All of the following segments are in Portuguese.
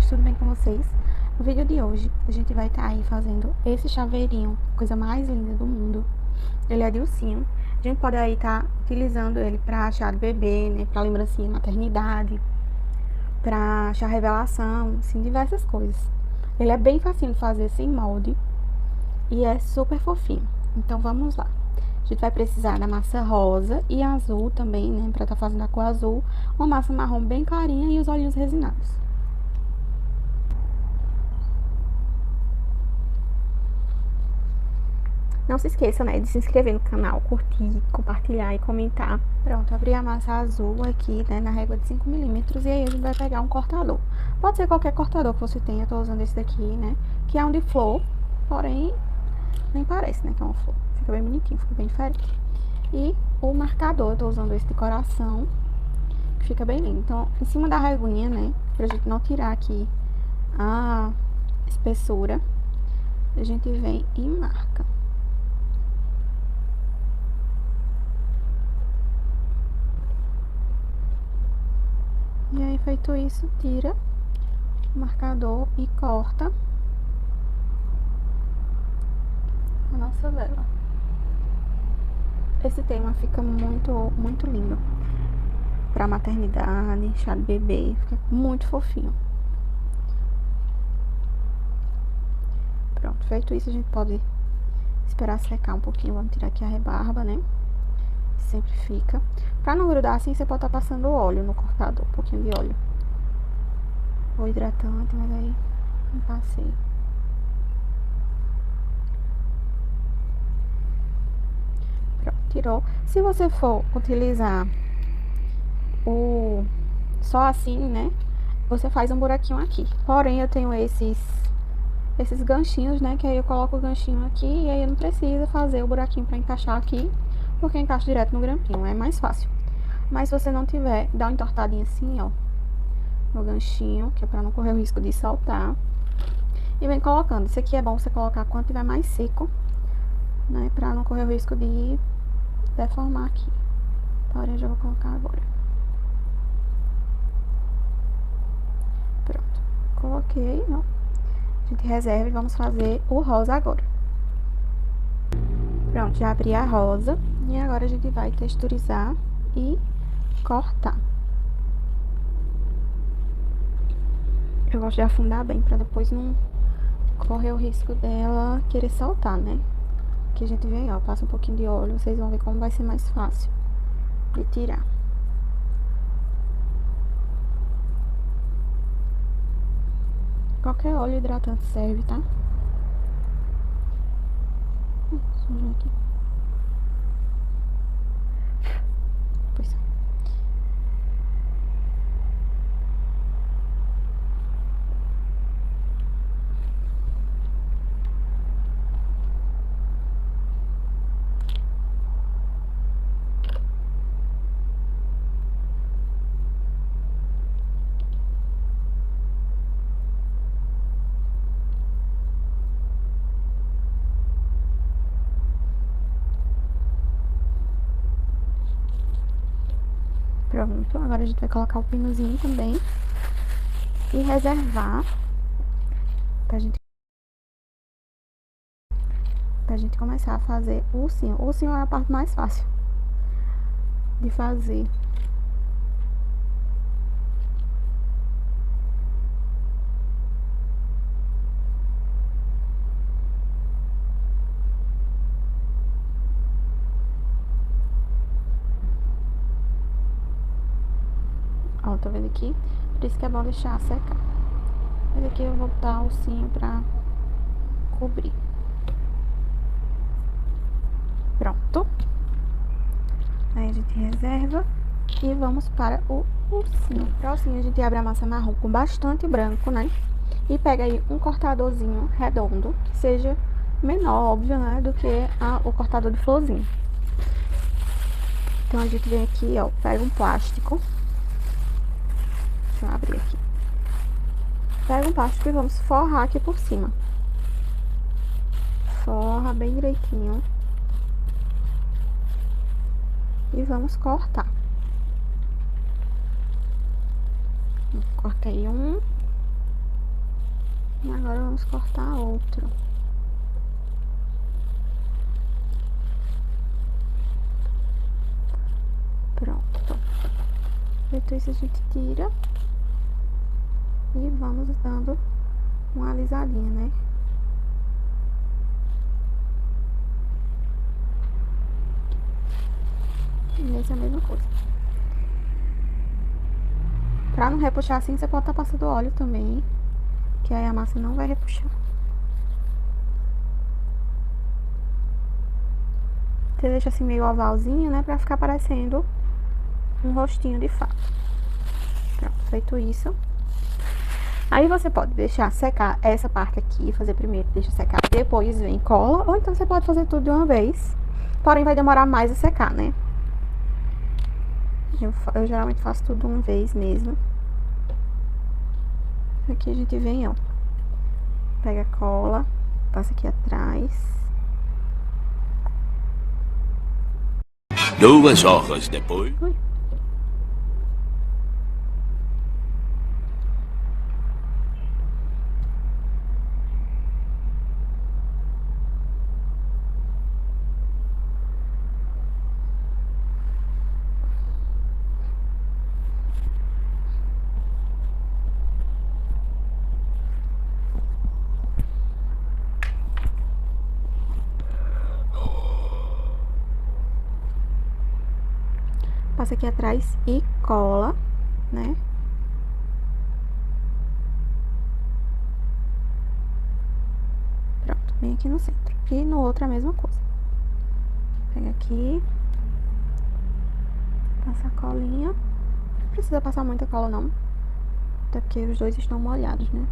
meninas, tudo bem com vocês? No vídeo de hoje, a gente vai estar aí fazendo esse chaveirinho, coisa mais linda do mundo. Ele é de ursinho. A gente pode aí estar utilizando ele pra chá de bebê, né? Pra lembrancinha de maternidade, pra chá revelação, assim, diversas coisas. Ele é bem facinho de fazer, sem molde, e é super fofinho. Então, vamos lá. A gente vai precisar da massa rosa e azul também, né? Pra estar fazendo a cor azul. Uma massa marrom bem clarinha e os olhinhos resinados. Não se esqueça, né, de se inscrever no canal, curtir, compartilhar e comentar. Pronto, abri a massa azul aqui, né, na régua de 5 milímetros. E aí a gente vai pegar um cortador. Pode ser qualquer cortador que você tenha. Eu tô usando esse daqui, né, que é um de flor. Porém, nem parece, né, que é uma flor. Fica bem bonitinho, fica bem diferente. E o marcador, eu tô usando esse de coração, que fica bem lindo. Então, em cima da reguinha, né, pra gente não tirar aqui a espessura, a gente vem e marca. E aí, feito isso, tira o marcador e corta a nossa vela. Esse tema fica muito lindo pra maternidade, chá de bebê, fica muito fofinho. Pronto, feito isso, a gente pode esperar secar um pouquinho. Vamos tirar aqui a rebarba, né? Sempre fica. Pra não grudar assim, você pode estar passando óleo no cortador, um pouquinho de óleo. Ou hidratante, mas aí não passei. Pronto, tirou. Se você for utilizar o só assim, né, você faz um buraquinho aqui. Porém, eu tenho esses ganchinhos, né, que aí eu coloco o ganchinho aqui e aí eu não preciso fazer o buraquinho pra encaixar aqui, porque eu encaixo direto no grampinho, é mais fácil. Mas se você não tiver, dá uma entortadinha assim, ó, no ganchinho, que é pra não correr o risco de saltar. E vem colocando. Isso aqui é bom você colocar quando tiver mais seco, né, pra não correr o risco de deformar aqui. Porém, eu já vou colocar agora. Pronto. Coloquei, ó. A gente reserva e vamos fazer o rosa agora. Pronto, já abri a rosa. E agora a gente vai texturizar e cortar. Eu gosto de afundar bem, pra depois não correr o risco dela querer saltar, né? Aqui a gente vem, ó, passa um pouquinho de óleo. Vocês vão ver como vai ser mais fácil de tirar. Qualquer óleo hidratante serve, tá? Sujou aqui. Pois é. Pronto, agora a gente vai colocar o pinozinho também e reservar pra gente começar a fazer o ursinho. O ursinho é a parte mais fácil de fazer. Ó, tá vendo aqui? Por isso que é bom deixar secar. Mas aqui eu vou botar o ursinho pra cobrir. Pronto. Aí a gente reserva e vamos para o ursinho. Para o ursinho a gente abre a massa marrom com bastante branco, né? E pega aí um cortadorzinho redondo, que seja menor, óbvio, né? Do que o cortador de florzinha. Então a gente vem aqui, ó, pega um plástico. Deixa eu abrir aqui. Pega um plástico e vamos forrar aqui por cima. Forra bem direitinho. E vamos cortar. Cortei um. E agora vamos cortar outro. Pronto. Feito isso, a gente tira. E vamos dando uma alisadinha, né? E essa é a mesma coisa. Pra não repuxar assim, você pode estar passando óleo também, que aí a massa não vai repuxar. Você deixa assim meio ovalzinho, né? Pra ficar parecendo um rostinho de fato. Pronto, feito isso. Aí você pode deixar secar essa parte aqui, fazer primeiro, deixa secar, depois vem e cola. Ou então você pode fazer tudo de uma vez. Porém, vai demorar mais a secar, né? Eu geralmente faço tudo de uma vez mesmo. Aqui a gente vem, ó. Pega a cola, passa aqui atrás. 2 horas depois. Ui. Passa aqui atrás e cola, né? Pronto, bem aqui no centro. E no outro a mesma coisa. Pega aqui. Passa a colinha. Não precisa passar muita cola, não. Até porque os dois estão molhados, né?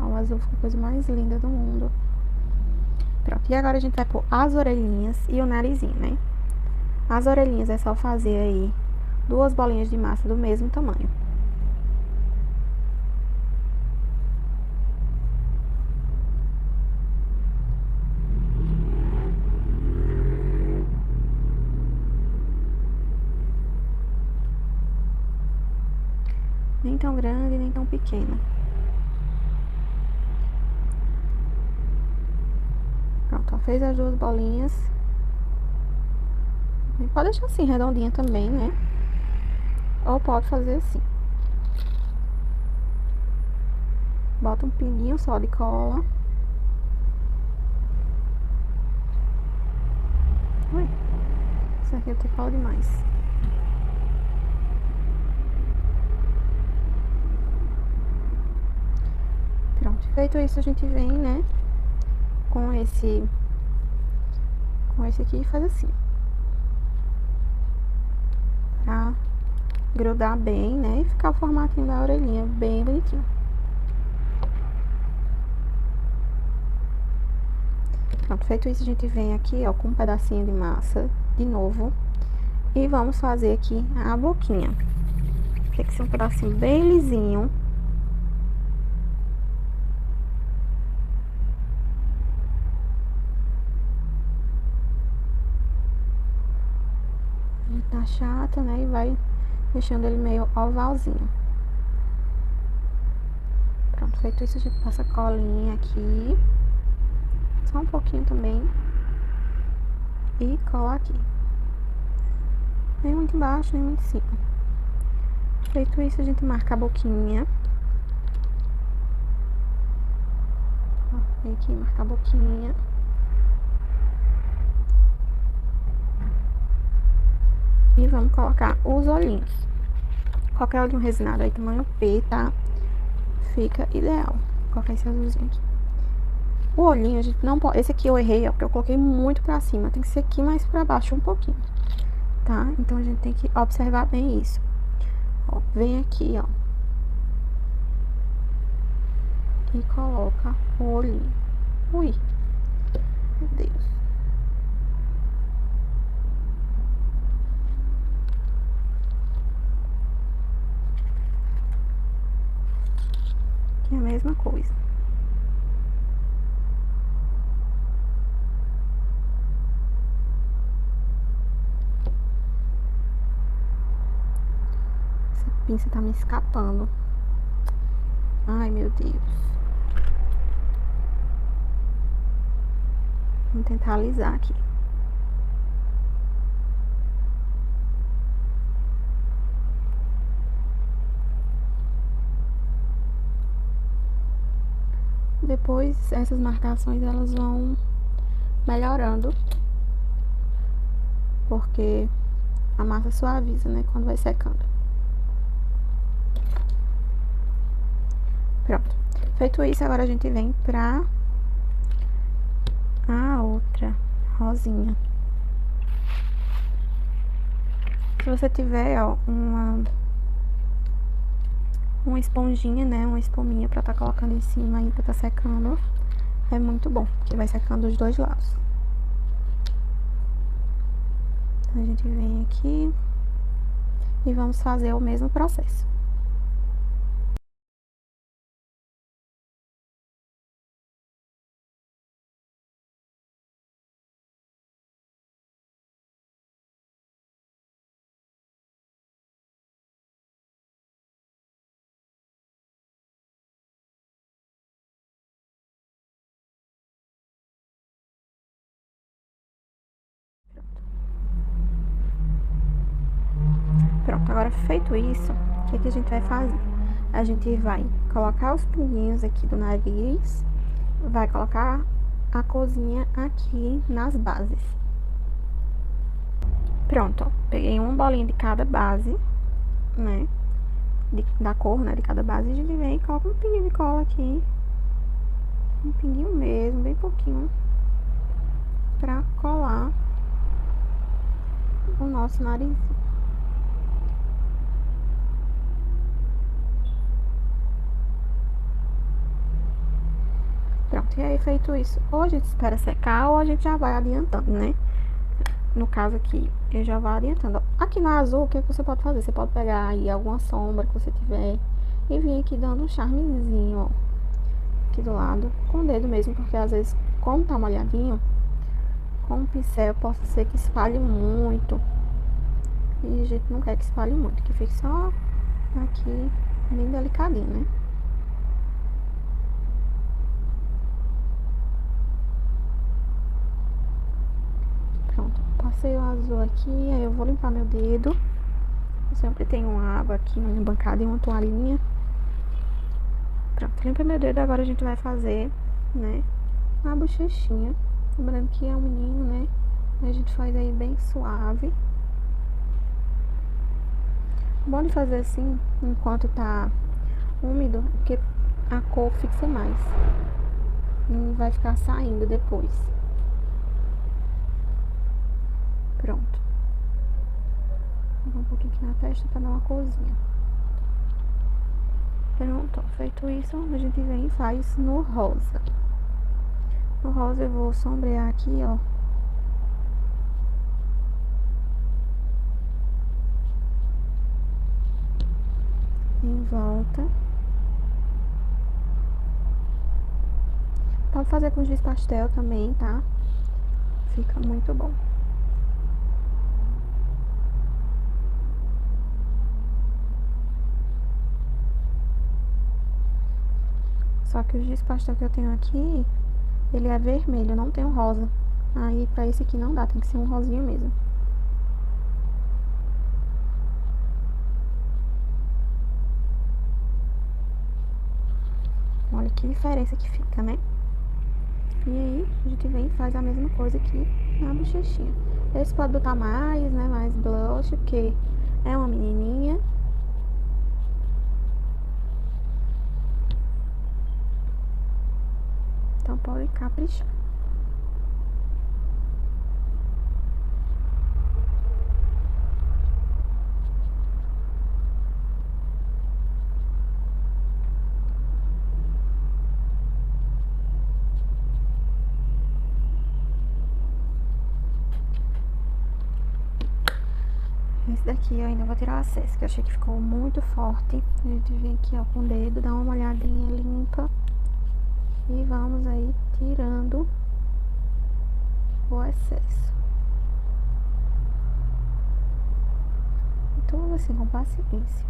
Ó, o azul ficou a coisa mais linda do mundo. Pronto, e agora a gente vai pôr as orelhinhas e o narizinho, né? As orelhinhas é só fazer aí 2 bolinhas de massa do mesmo tamanho. Nem tão grande, nem tão pequena. Pronto, ó, fez as 2 bolinhas. E pode deixar assim, redondinha também, né? Ou pode fazer assim. Bota um pinguinho só de cola. Ui, isso aqui eu tenho cola demais. Pronto, feito isso a gente vem, né? Com esse aqui e faz assim. Pra grudar bem, né? E ficar o formatinho da orelhinha bem bonitinho. Pronto, feito isso, a gente vem aqui, ó, com um pedacinho de massa de novo. E vamos fazer aqui a boquinha. Tem que ser um pedacinho bem lisinho. Tá chata, né? E vai deixando ele meio ovalzinho. Pronto, feito isso, a gente passa a colinha aqui. Só um pouquinho também. E cola aqui. Nem muito embaixo, nem muito em cima. Feito isso, a gente marca a boquinha. Ó, vem aqui, marca a boquinha. E vamos colocar os olhinhos. Qualquer olhinho resinado aí, tamanho P, tá? Fica ideal. Vou colocar esse azulzinho aqui. O olhinho, a gente não pode... Esse aqui eu errei, ó, porque eu coloquei muito pra cima. Tem que ser aqui mais pra baixo um pouquinho, tá? Então, a gente tem que observar bem isso. Ó, vem aqui, ó. E coloca o olhinho. Ui. Meu Deus. Aqui é a mesma coisa. Essa pinça tá me escapando. Ai, meu Deus. Vamos tentar alisar aqui. Depois, essas marcações, elas vão melhorando. Porque a massa suaviza, né? Quando vai secando. Pronto. Feito isso, agora a gente vem pra a outra rosinha. Se você tiver, ó, uma esponjinha, né? Uma espuminha pra tá colocando em cima aí, pra tá secando, é muito bom, porque vai secando os dois lados. Então, a gente vem aqui e vamos fazer o mesmo processo. Pronto, agora feito isso, o que que a gente vai fazer? A gente vai colocar os pinguinhos aqui do nariz, vai colocar a corzinha aqui nas bases. Pronto, ó, peguei uma bolinha de cada base, né, da cor, né, de cada base, e a gente vem e coloca um pinguinho de cola aqui, um pinguinho mesmo, bem pouquinho, pra colar o nosso nariz. Pronto, e aí feito isso, ou a gente espera secar ou a gente já vai adiantando, né? No caso aqui, eu já vou adiantando. Aqui no azul, o que você pode fazer? Você pode pegar aí alguma sombra que você tiver e vir aqui dando um charmezinho, ó, aqui do lado, com o dedo mesmo, porque às vezes, como tá molhadinho, com o pincel pode ser que espalhe muito. E a gente não quer que espalhe muito, que fique só aqui, bem delicadinho, né? Pronto, passei o azul aqui, aí eu vou limpar meu dedo. Eu sempre tenho uma água aqui na minha bancada e uma toalhinha. Pronto, limpa meu dedo, agora a gente vai fazer, né, a bochechinha. Lembrando que é um menino, né, a gente faz aí bem suave. Bom de fazer assim, enquanto tá úmido, porque a cor fixa mais. Não vai ficar saindo depois. Pronto. Vou um pouquinho aqui na testa pra dar uma corzinha. Pronto, feito isso, a gente vem e faz no rosa. No rosa eu vou sombrear aqui, ó. Em volta. Pode fazer com giz pastel também, tá? Fica muito bom. Só que o giz pastel que eu tenho aqui, ele é vermelho, não tem um rosa. Aí pra esse aqui não dá, tem que ser um rosinha mesmo. Olha que diferença que fica, né? E aí, a gente vem e faz a mesma coisa aqui na bochechinha. Esse pode botar mais, né? Mais blush, porque é uma menininha. Então pode caprichar. Esse daqui eu ainda vou tirar o excesso, que eu achei que ficou muito forte. A gente vem aqui, ó, com o dedo, dá uma olhadinha limpa. E vamos aí tirando o excesso. Tudo assim, com paciência.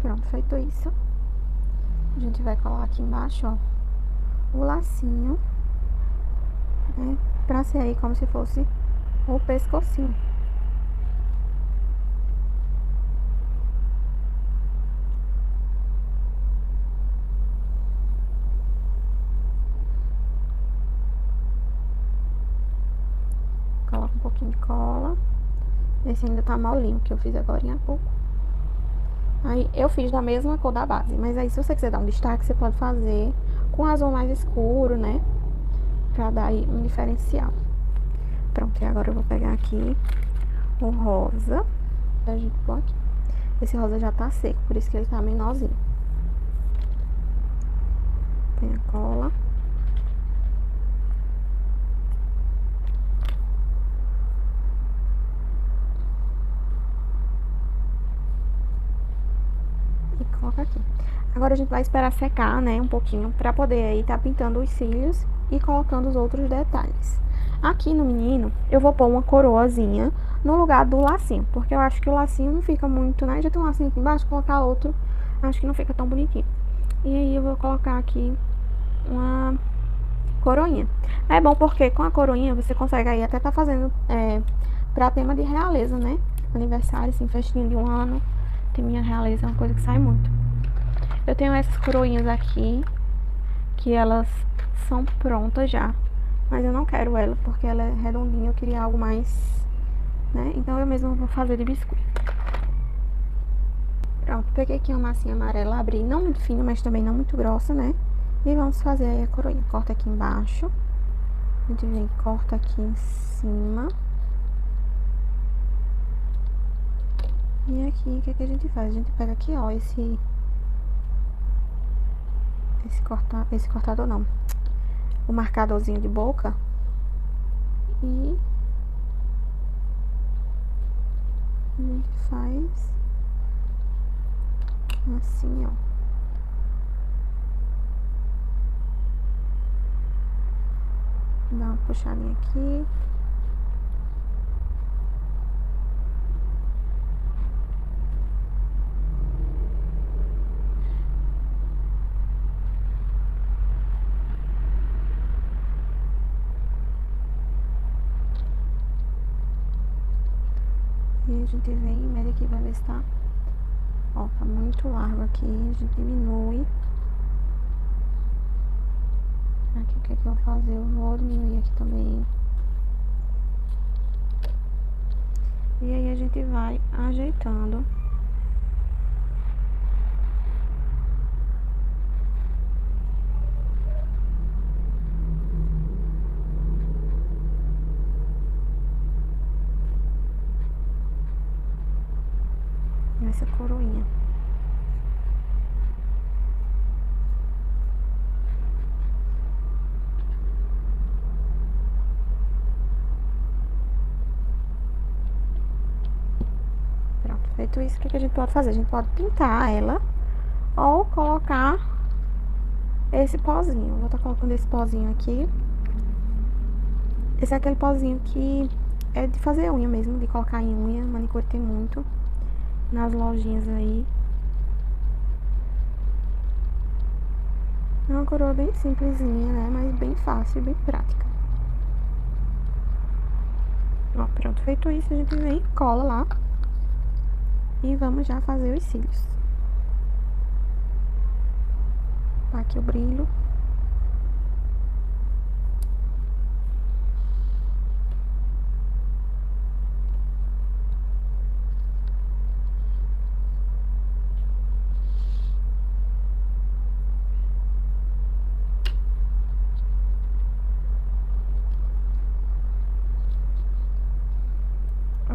Pronto, feito isso, a gente vai colar aqui embaixo, ó, o lacinho, né, pra ser aí como se fosse o pescocinho. Coloca um pouquinho de cola. Esse ainda tá molinho, que eu fiz agora há pouco. Aí, eu fiz da mesma cor da base, mas aí se você quiser dar um destaque, você pode fazer com azul mais escuro, né? Pra dar aí um diferencial. Pronto, e agora eu vou pegar aqui o rosa. A gente pôr aqui. Esse rosa já tá seco, por isso que ele tá menorzinho. Tem a cola. E coloca aqui. Agora a gente vai esperar secar, né, um pouquinho, pra poder aí tá pintando os cílios e colocando os outros detalhes. Aqui no menino, eu vou pôr uma coroazinha no lugar do lacinho, porque eu acho que o lacinho não fica muito, né? Já tem um lacinho aqui embaixo, colocar outro, acho que não fica tão bonitinho. E aí eu vou colocar aqui uma coroinha. É bom porque com a coroinha você consegue aí até tá fazendo pra tema de realeza, né? Aniversário, assim, festinha de um ano. Tem minha realeza, é uma coisa que sai muito. Eu tenho essas coroinhas aqui, que elas são prontas já. Mas eu não quero ela, porque ela é redondinha, eu queria algo mais, né? Então eu mesma vou fazer de biscoito. Pronto, peguei aqui uma massinha amarela, abri, não muito fina, mas também não muito grossa, né? E vamos fazer aí a coroinha. Corta aqui embaixo. A gente vem, corta aqui em cima. E aqui, o que é que a gente faz? A gente pega aqui, ó, esse cortador não. O marcadorzinho de boca. E a gente faz assim, ó. Dá uma puxadinha aqui. E a gente vem, mede aqui, vai ver se tá... Ó, tá muito largo aqui, a gente diminui. Aqui, o que é que eu vou fazer? Eu vou diminuir aqui também. E aí a gente vai ajeitando. Essa coroinha. Pronto, feito isso, o que a gente pode fazer? A gente pode pintar ela ou colocar esse pozinho. Vou estar colocando esse pozinho aqui. Esse é aquele pozinho que é de fazer unha mesmo, de colocar em unha. Manicure tem muito nas lojinhas aí. É uma coroa bem simplesinha, né? Mas bem fácil e bem prática. Ó, pronto, feito isso, a gente vem, cola lá. E vamos já fazer os cílios. Tá aqui o brilho.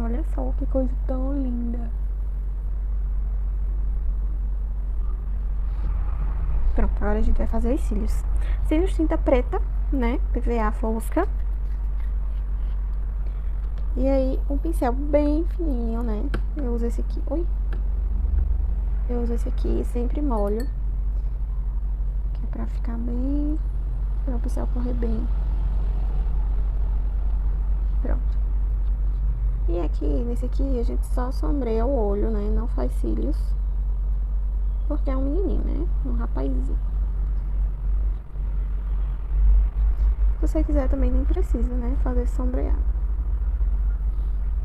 Olha só que coisa tão linda. Pronto, agora a gente vai fazer os cílios. Cílios tinta preta, né? PVA fosca. E aí, um pincel bem fininho, né? Eu uso esse aqui. Oi? Eu uso esse aqui e sempre molho. Que é pra ficar bem... Pra o pincel correr bem. Pronto. E aqui, nesse aqui, a gente só sombreia o olho, né? Não faz cílios. porque é um menininho, né? Um rapazinho. Se você quiser também nem precisa, né? Fazer sombreado.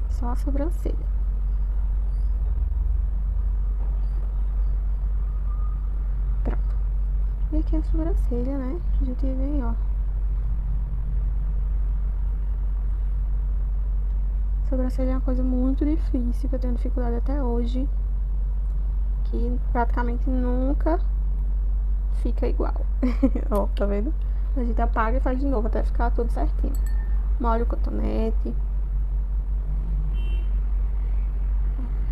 Só a sobrancelha. Pronto. E aqui a sobrancelha, né? A gente vem, ó. Sobrancelha é uma coisa muito difícil, que eu tenho dificuldade até hoje. Que praticamente nunca fica igual. Ó, tá vendo? A gente apaga e faz de novo até ficar tudo certinho. Molha o cotonete.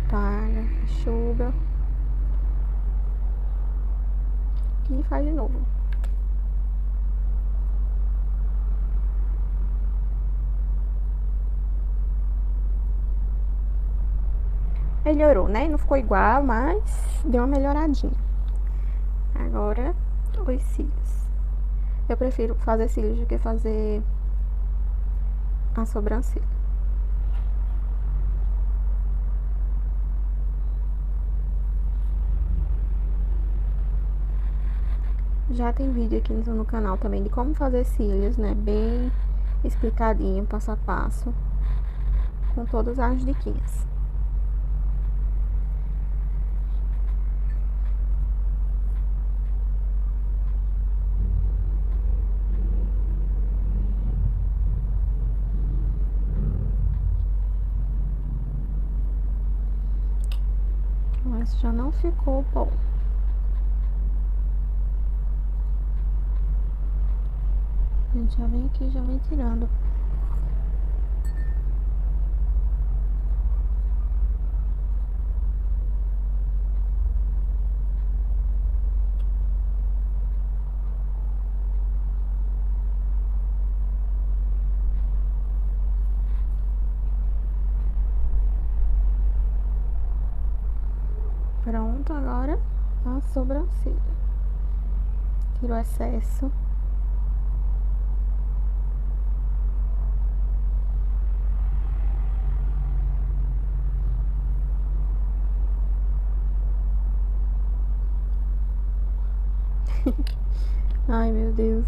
Apaga, enxuga. E faz de novo. Melhorou, né? Não ficou igual, mas deu uma melhoradinha. Agora, os cílios. Eu prefiro fazer cílios do que fazer a sobrancelha. Já tem vídeo aqui no canal também de como fazer cílios, né? Bem explicadinho, passo a passo, com todas as diquinhas. Mas já não ficou bom. A gente já vem aqui, já vem tirando. Pronto, agora a sobrancelha. Tirou o excesso. Ai, meu Deus.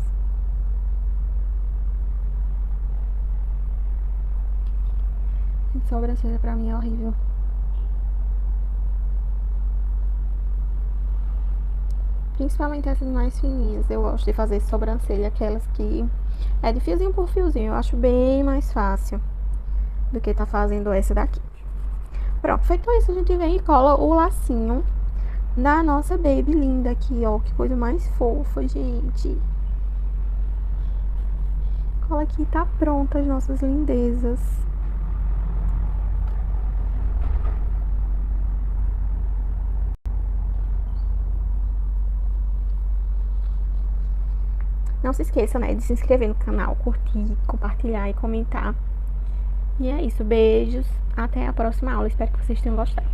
Sobrancelha pra mim é horrível. Principalmente essas mais fininhas. Eu gosto de fazer sobrancelha, aquelas que é de fiozinho por fiozinho. Eu acho bem mais fácil do que tá fazendo essa daqui. Pronto, feito isso, a gente vem e cola o lacinho da nossa baby linda aqui, ó. Que coisa mais fofa, gente. Cola aqui e tá pronta as nossas lindezas. Não se esqueça, né, de se inscrever no canal, curtir, compartilhar e comentar. E é isso, beijos, até a próxima aula, espero que vocês tenham gostado.